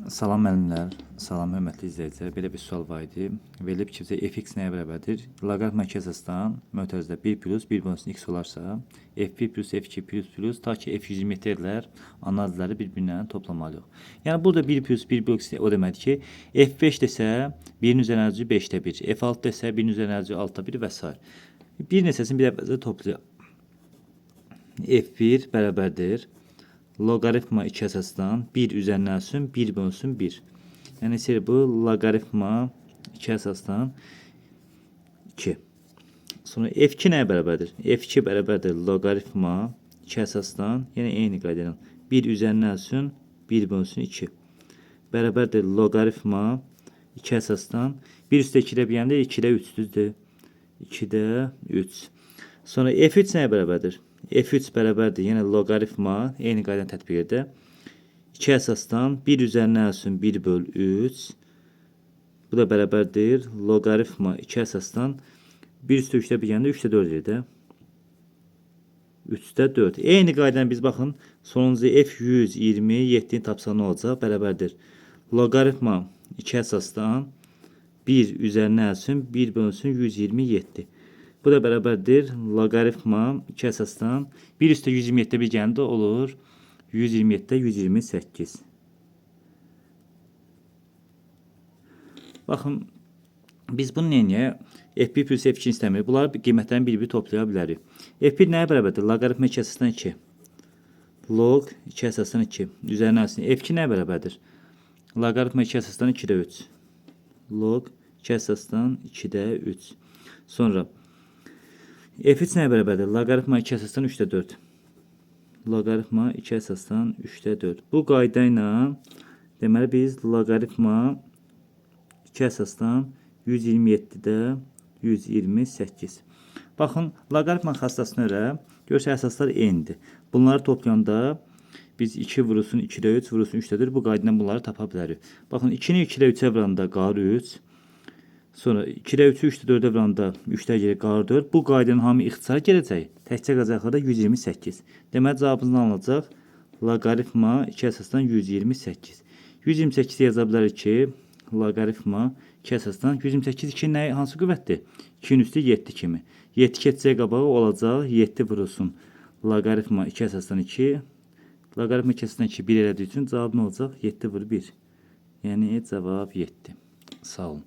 Salam müəllimlər, salam hörmətli izləyicilər. Belə bir sual var idi. Verilib ki, bizə fx nəyə bərabərdir? Loqaritm əsasdan mötərizədə 1 plus 1 bölünsün x olarsa, f1 plus f2 plus ta ki f127 lər analizləri bir-birindən toplamalıyıq. Yəni burada 1 plus 1 bölünsün o deməkdir ki, f5 desə 1-in üzərinə 5-də 1, f6 desə 1-in üzərinə 6-da 1 və s. Bir neçəsini bir əvvəlcə toplayaq. f1 bərabərdir loqaritma 2 əsasdan 1 üzərinə 1 bölünsün 1. Yəni bu loqaritma 2 əsasdan 2. Sonra f2 nəyə bərabərdir? f2 bərabərdir loqaritma 2 əsasdan, yəni eyni qayda ilə 1 üzərinə 1 bölünsün 2. Bərabərdir loqaritma 2 əsasdan 1 üstə 2-də deyəndə 2-də 3 düzdür. 2-də 3. Sonra f3 nəyə bərabərdir? f3 bərabərdir, yəni loqaritma eyni qaydanı tətbiq edə 2 əsasdan 1 üzərinə 1 böl 3. Bu da bərabərdir loqaritma 2 əsasdan 1 üstə 3-də deyəndə 3-də 4 edir. 3-də 4. Eyni qaydanı biz baxın, sonuncu f127-ni tapsa nə olacaq? Bərabərdir loqaritma 2 əsasdan 1 üzərinə 1 bölünsün 127. Bu da bərabərdir loqaritma 2 əsasdan 1 üstə 127-də bir gəndə olur 127-də 128. Baxın, biz bunu neyəyə? f1 plus f2 istəmirik. Bunları qiymətlərini bir-bir toplaya bilərik. f1 nəyə bərabərdir? Loqaritma 2 əsasdan 2. Log 2 əsasdan 2. Üzərinə f2 nəyə bərabərdir? Loqaritma 2 əsasdan 2-də 3. Log 2 əsasdan 2-də 3. Sonra f3 nəyə bərabərdir? Loqaritma 2 əsasdan 3-də 4. Loqaritma 2 əsasdan 3-də 4. Bu qayda ilə deməli biz loqaritma 2 əsasdan 127-də 128. Baxın, loqaritma xassasına görə görsə əsaslar eynidir. Bunları toplayanda biz 2 vurulsun 2-də 3 vurulsun 3-də 4 bu qayda ilə bunları tapa bilərik. Baxın, 2-ni 2-də 3-ə vuranda qalır 3. Sonra 2-də 3-ü 3-də 4-ə vuranda 3-də gəlir qalır 4. Bu qaydanın hamı ixtisara gələcək. Təkcə qalacaqlarda 128. Deməli cavabımız nə olacaq? Loqaritma 2 əsasdan 128. 128 yaza bilərik ki, loqaritma 2 əsasdan 128 2 nə hansı qüvvətdir? 2-nin üstü 7 kimi. 7 keçəcək qabağı olacaq 7 vurulsun. Loqaritma 2 əsasdan 2. Loqaritma 2 əsasdan 2 1 elədiyi üçün cavab nə olacaq? 7 vur 1. Yəni cavab 7. Sağ olun.